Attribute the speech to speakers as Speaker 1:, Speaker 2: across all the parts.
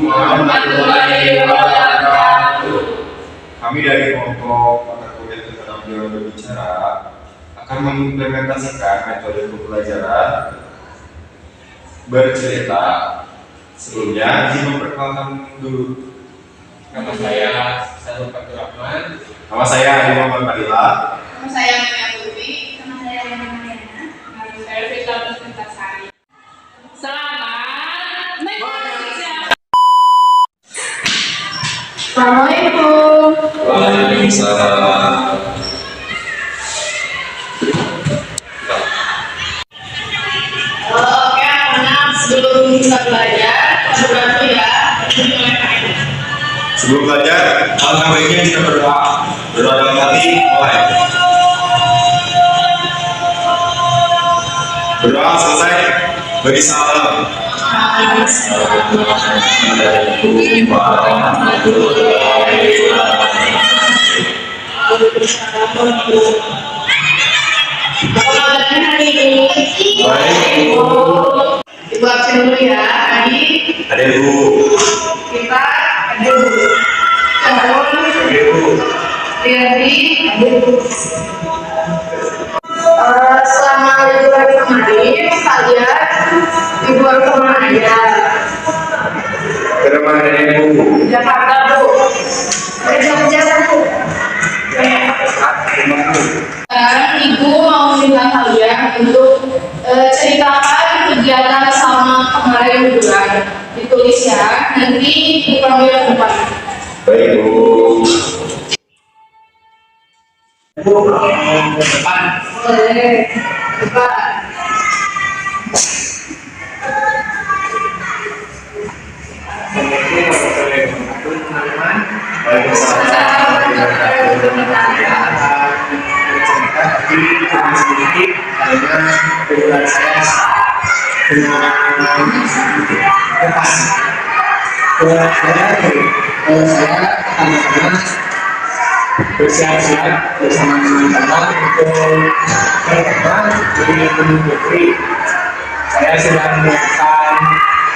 Speaker 1: warahmatullahi wabarakatuh.
Speaker 2: Kami dari kelompok mata kuliah keterampilan berbicara akan mengimplementasikan metode pembelajaran bercerita. Sebelumnya, izin memperkenalkan dulu.
Speaker 1: Nama saya Sarul Faturrahman.
Speaker 2: Nama saya Adi Muhammad Fadila.
Speaker 3: Nama saya Maya Putri. Nama saya Yana Mariana.
Speaker 1: Nama saya Fitla Mustintasari. Selamat mengajar.
Speaker 3: Assalamualaikum.
Speaker 2: Waalaikumsalam.
Speaker 3: Oke, anak sebelum kita belajar, kita berdoa ya.
Speaker 2: Sebelum belajar, alangkah baiknya kita berdoa. Berdoa dalam hati, mulai. Berdoa selesai, bagi salam. Assalamualaikum warahmatullahi wabarakatuh.
Speaker 3: Pelajaran hari ini.
Speaker 2: Baik.
Speaker 3: Ibu absen dulu ya, Adi.
Speaker 2: Ada ibu.
Speaker 3: Kita ada Bu. Calon.
Speaker 2: Ada ibu.
Speaker 3: Riyadi. Ada Bu. Selama liburan kemarin, kalian liburan kemana aja?
Speaker 2: Ke rumah ada ibu.
Speaker 3: Jakarta Bu. Jogja Bu. Sekarang Ibu mau minta kalian untuk ceritakan kegiatan sama kemarin liburan. Ditulis ya, nanti dipanggil depan.
Speaker 2: Baik ibu.
Speaker 1: Depan.
Speaker 3: Boleh. Depan.
Speaker 1: Saya anak-anak bersiap-siap bersama teman-teman untuk berteman di Gunung Putri. Saya sudah menyiapkan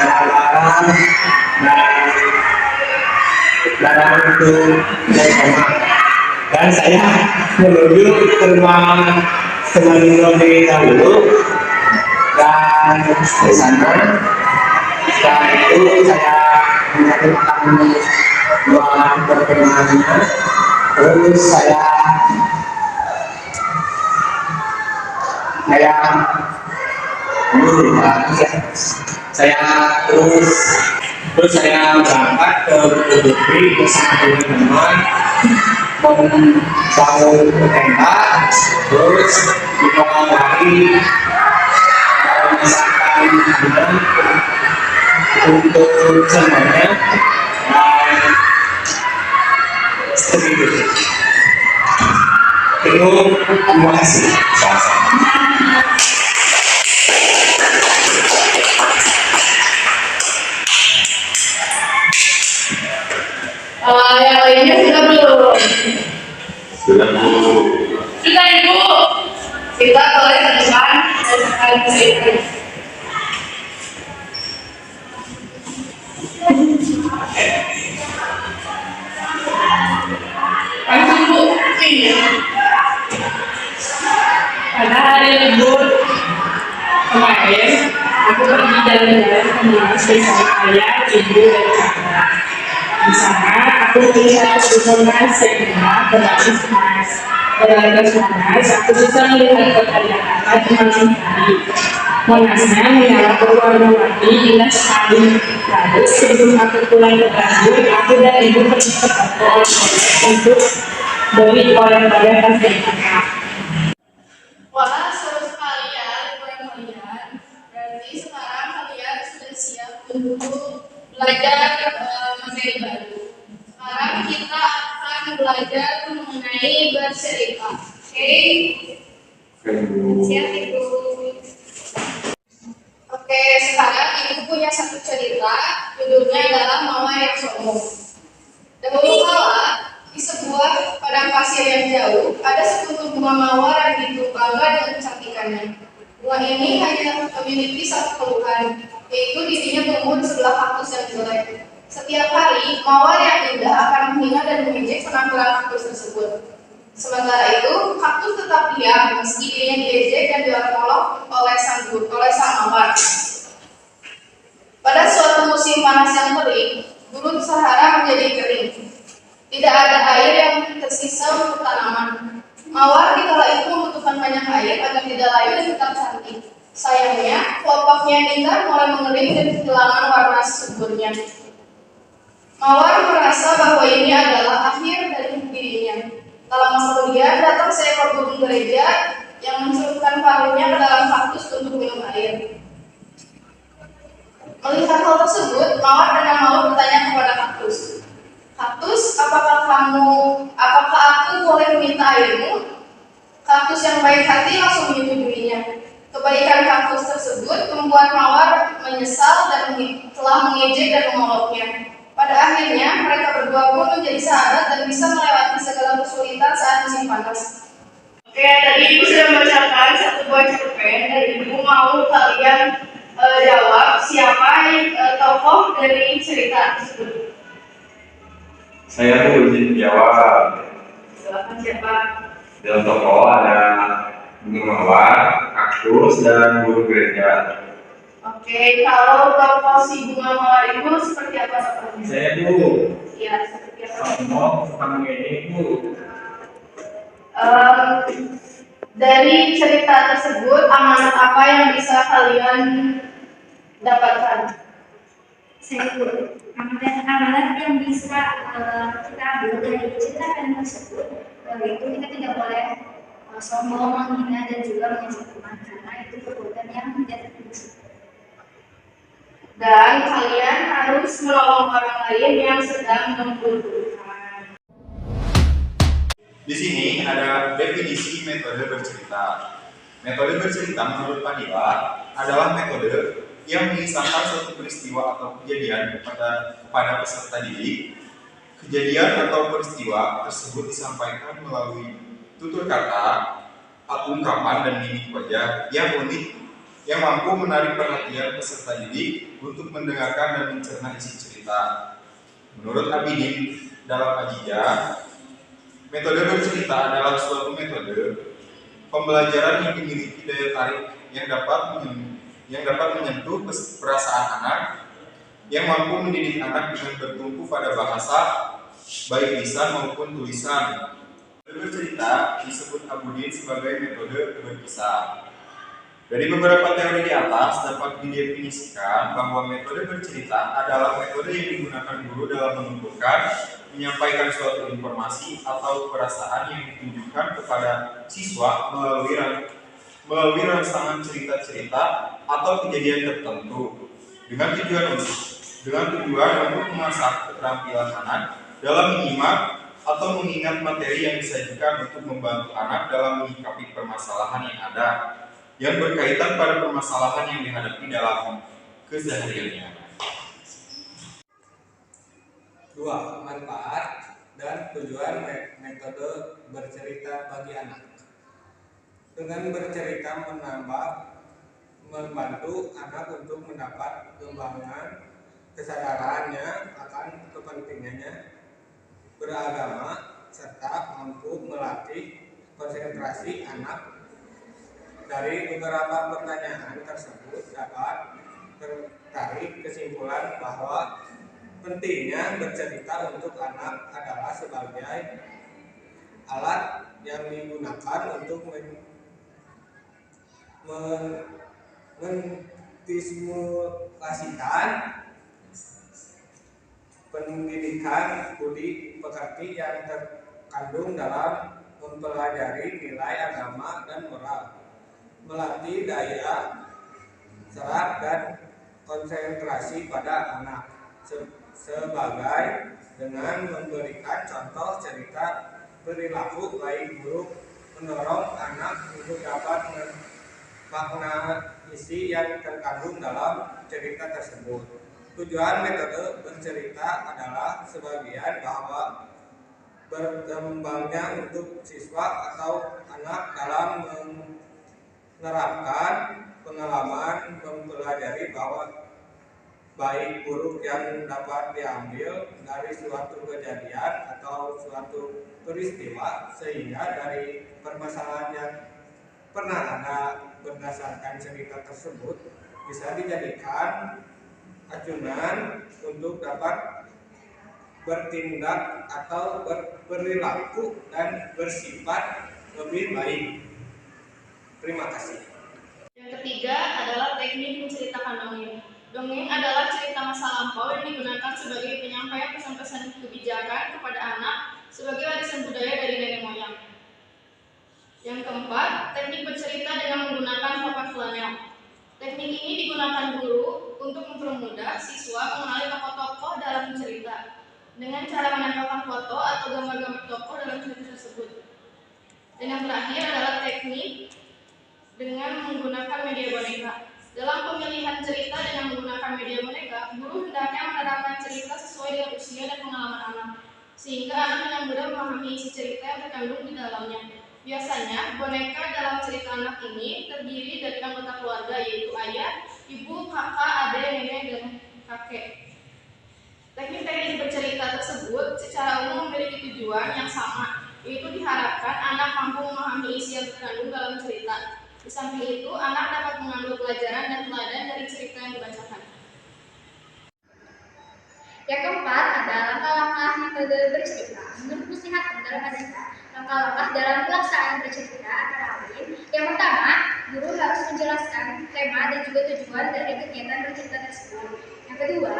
Speaker 1: alat-alat dan barang untuk bersama. Dan saya menuju ke rumah teman lebih dahulu dan di sana setelah itu saya melakukan doa perkenannya. Terus saya terus saya berangkat ke Gunung Putri bersama teman-teman membangun tenda, terus di malam hari memasakkan makanan untuk semuanya dan seperti itu. Terima kasih.
Speaker 3: Yang lainnya sudah belum?
Speaker 2: Sudah bu.
Speaker 3: Sudah Ibu. Kita boleh ke depan dan akan cerita. Langsung Bu. Iya. Pada hari libur kemarin, aku pergi jalan-jalan ke Monas bersama ayah, ibu, dan kakak. Di sana, aku melihat pepohonan yang berbasis emas. Dari atas Monas, aku bisa melihat kekayaan di malam hari. Monasnya menyala berwarna-warni indah sekali. Lalu sebelum aku pulang ke Bandung, aku dan ibu pergi ke toko untuk beli oleh-oleh tas dan kakak. Wah, seru sekali ya liburan kalian. Berarti sekarang kalian sudah siap untuk belajar materi baru. Sekarang kita akan belajar mengenai bercerita. Oke? Siap Ibu. Oke, sekarang Ibu punya satu cerita. Judulnya adalah Mawar yang Sombong. Dahulu kala, di sebuah padang pasir yang jauh, ada sekutu bunga mawar yang begitu bangga dengan kecantikannya. Bunga ini hanya memiliki satu keluhan, yaitu dirinya tumbuh di sebelah kaktus yang jelek.
Speaker 4: Setiap hari, mawar yang indah akan menghina dan mengejek penampilan kaktus tersebut. Sementara itu, kaktus tetap diam meski dirinya diejek dan diolok-olok oleh sang mawar. Pada suatu musim panas yang terik, gurun Sahara menjadi kering. Tidak ada air yang tersisa untuk tanaman. Mawar di kala itu membutuhkan banyak air agar tidak layu dan tetap cantik. Sayangnya, kelopaknya yang indah mulai mengering dan kehilangan warna suburnya. Mawar merasa bahwa ini adalah akhir dari dirinya. Tak lama kemudian datang seekor burung gereja yang mencelupkan paruhnya ke dalam kaktus untuk minum air. Melihat hal tersebut, Mawar dengan malu bertanya kepada kaktus, "Kaktus, apakah aku boleh meminta airmu?" Kaktus yang baik hati langsung menyetujuinya. Kebaikan kaktus tersebut membuat Mawar menyesal dan telah mengejek dan mengoloknya. Pada akhirnya, mereka berdua pun menjadi sahabat dan bisa melewati segala kesulitan saat musim panas. Oke, tadi Ibu sudah membacakan satu buah cerpen dan Ibu mau kalian jawab siapa tokoh dari cerita tersebut.
Speaker 2: Saya tuh izin jawab.
Speaker 4: Silakan siapa?
Speaker 2: Dalam tokoh ada bunga mawar, kaktus, dan burung gereja.
Speaker 4: Oke, kalau tokoh si bunga mawar itu seperti apa tokohnya?
Speaker 1: Saya dulu.
Speaker 4: Iya, seperti apa?
Speaker 1: Sombong sama ini Bu.
Speaker 4: Dari cerita tersebut, amanat apa yang bisa kalian dapatkan?
Speaker 5: Saya dulu. Amanat yang bisa kita ambil dari cerita tersebut, itu kita tidak boleh sombong, menghina dan juga menyakiti teman, karena itu perbuatan yang tidak terpuji.
Speaker 4: Dan kalian harus menolong orang lain yang sedang membutuhkan.
Speaker 2: Di sini ada definisi metode bercerita. Metode bercerita menurut Padilla adalah metode yang mengisahkan suatu peristiwa atau kejadian kepada peserta didik. Kejadian atau peristiwa tersebut disampaikan melalui tutur kata, ungkapan, dan mimik wajah yang unik yang mampu menarik perhatian peserta didik untuk mendengarkan dan mencerna isi cerita. Menurut Abidin dalam Ajija, metode bercerita adalah suatu metode pembelajaran yang dimiliki daya tarik yang dapat menyentuh perasaan anak, yang mampu mendidik anak dengan bertumpu pada bahasa, baik lisan maupun tulisan. Metode bercerita disebut Abidin sebagai metode berkisah. Dari beberapa teori di atas dapat didefinisikan bahwa metode bercerita adalah metode yang digunakan guru dalam menuturkan, menyampaikan suatu informasi atau perasaan yang ditunjukkan kepada siswa melalui rangsangan cerita-cerita atau kejadian tertentu dengan tujuan untuk mengasah keterampilan anak dalam menyimak atau mengingat materi yang disajikan untuk membantu anak dalam menyikapi permasalahan yang ada yang berkaitan pada permasalahan yang dihadapi dalam kesehariannya.
Speaker 1: 2. Manfaat dan tujuan metode bercerita bagi anak. Dengan bercerita membantu anak untuk mendapat pengembangan kesadarannya akan kepentingannya beragama serta mampu melatih konsentrasi anak. Dari beberapa pertanyaan tersebut dapat tertarik kesimpulan bahwa pentingnya bercerita untuk anak adalah sebagai alat yang digunakan untuk menstimulasikan pendidikan budi pekerti yang terkandung dalam mempelajari nilai agama dan moral, melatih daya serap dan konsentrasi pada anak sebagai dengan memberikan contoh cerita perilaku baik buruk, mendorong anak untuk dapat makna isi yang terkandung dalam cerita tersebut. Tujuan metode bercerita adalah sebagian bahwa berkembangnya untuk siswa atau anak dalam menerapkan pengalaman mempelajari baik buruk yang dapat diambil dari suatu kejadian atau suatu peristiwa, sehingga dari permasalahan yang pernah ada berdasarkan cerita tersebut bisa dijadikan acuan untuk dapat bertindak atau berperilaku dan bersifat lebih baik. Terima kasih.
Speaker 4: Yang ketiga adalah teknik menceritakan dongeng. Dongeng adalah cerita masa lampau yang digunakan sebagai penyampaian pesan-pesan kebijakan kepada anak sebagai warisan budaya dari nenek moyang. Yang keempat, teknik bercerita dengan menggunakan papan flanel. Teknik ini digunakan guru untuk mempermudah siswa mengenali tokoh-tokoh dalam cerita dengan cara menempelkan foto atau gambar-gambar tokoh dalam cerita tersebut. Dan yang terakhir adalah teknik dengan menggunakan media boneka. Dalam pemilihan cerita dengan menggunakan media boneka, guru hendaknya menerapkan cerita sesuai dengan usia dan pengalaman anak, sehingga anak dengan mudah memahami isi cerita yang terkandung di dalamnya. Biasanya, boneka dalam cerita anak ini terdiri dari anggota keluarga, yaitu ayah, ibu, kakak, adik, nenek, dan kakek. Teknik-teknik bercerita tersebut secara umum memiliki tujuan yang sama, yaitu diharapkan anak mampu memahami isi yang terkandung dalam cerita. Di samping itu, anak dapat mengambil pelajaran dan teladan dari cerita yang dibacakan.
Speaker 5: Yang keempat adalah langkah-langkah metode bercerita. Menurut Muslihat dalam Adisa, langkah-langkah dalam pelaksanaan bercerita antara lain: yang pertama, guru harus menjelaskan tema dan juga tujuan dari kegiatan bercerita tersebut. Yang kedua,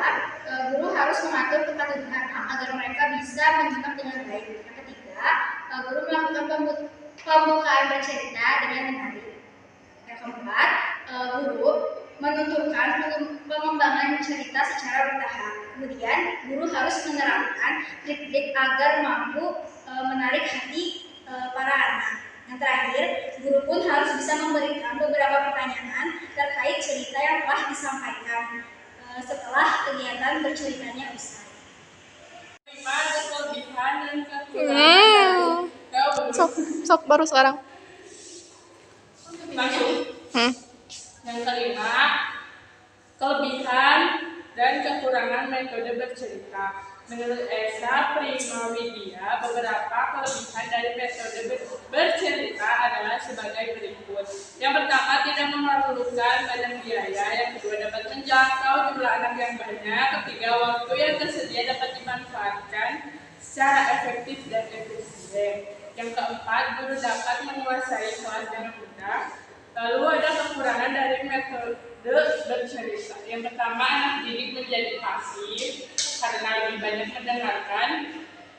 Speaker 5: guru harus mengatur kepatuhan anak agar mereka bisa menyimak dengan baik. Yang ketiga, guru melakukan pembukaan bercerita dengan menarik. Yang keempat, guru menuturkan pengembangan cerita secara bertahap. Kemudian, guru harus menerapkan trik-trik agar mampu menarik hati para anak. Yang terakhir, guru pun harus bisa memberikan beberapa pertanyaan terkait cerita yang telah disampaikan setelah kegiatan berceritanya usai.
Speaker 3: Kelebihan dan kekurangan.
Speaker 6: Sok baru sekarang.
Speaker 3: Langsung. Yang kelima, kelebihan dan kekurangan metode bercerita. Menurut Esa Primawidya, beberapa kelebihan dari metode bercerita adalah sebagai berikut. Yang pertama, tidak memerlukan banyak biaya. Yang kedua, dapat menjangkau jumlah anak yang banyak. Ketiga, waktu yang tersedia dapat dimanfaatkan secara efektif dan efisien. Yang keempat, guru dapat menguasai kelas dengan mudah. Lalu ada kekurangan dari metode bercerita. Yang pertama, anak didik menjadi pasif karena lebih banyak mendengarkan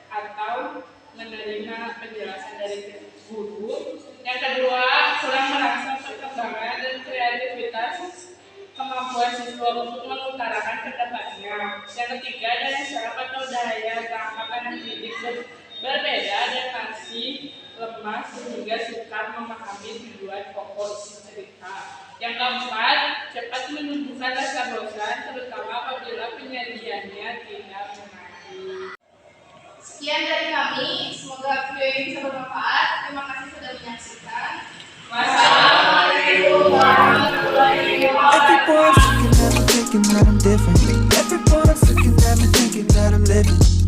Speaker 3: atau menerima penjelasan dari guru. Yang kedua, kurang merasa perkembangan dan kreativitas kemampuan siswa untuk mengutarakan pendapatnya. Yang ketiga, daya serap atau daya tangkap anak didik berbeda dan masih lemah sehingga sukar memahami tujuan pokok isi cerita. Yang keempat, cepat menumbuhkan rasa bosan, terutama apabila penyajiannya tidak menarik.
Speaker 4: Sekian dari kami, semoga video ini bisa bermanfaat. Terima kasih sudah menyaksikan. Wassalamualaikum warahmatullahi wabarakatuh.
Speaker 7: Everyone's looking at me thinking that I'm different. Everyone's looking at me thinking that I'm living.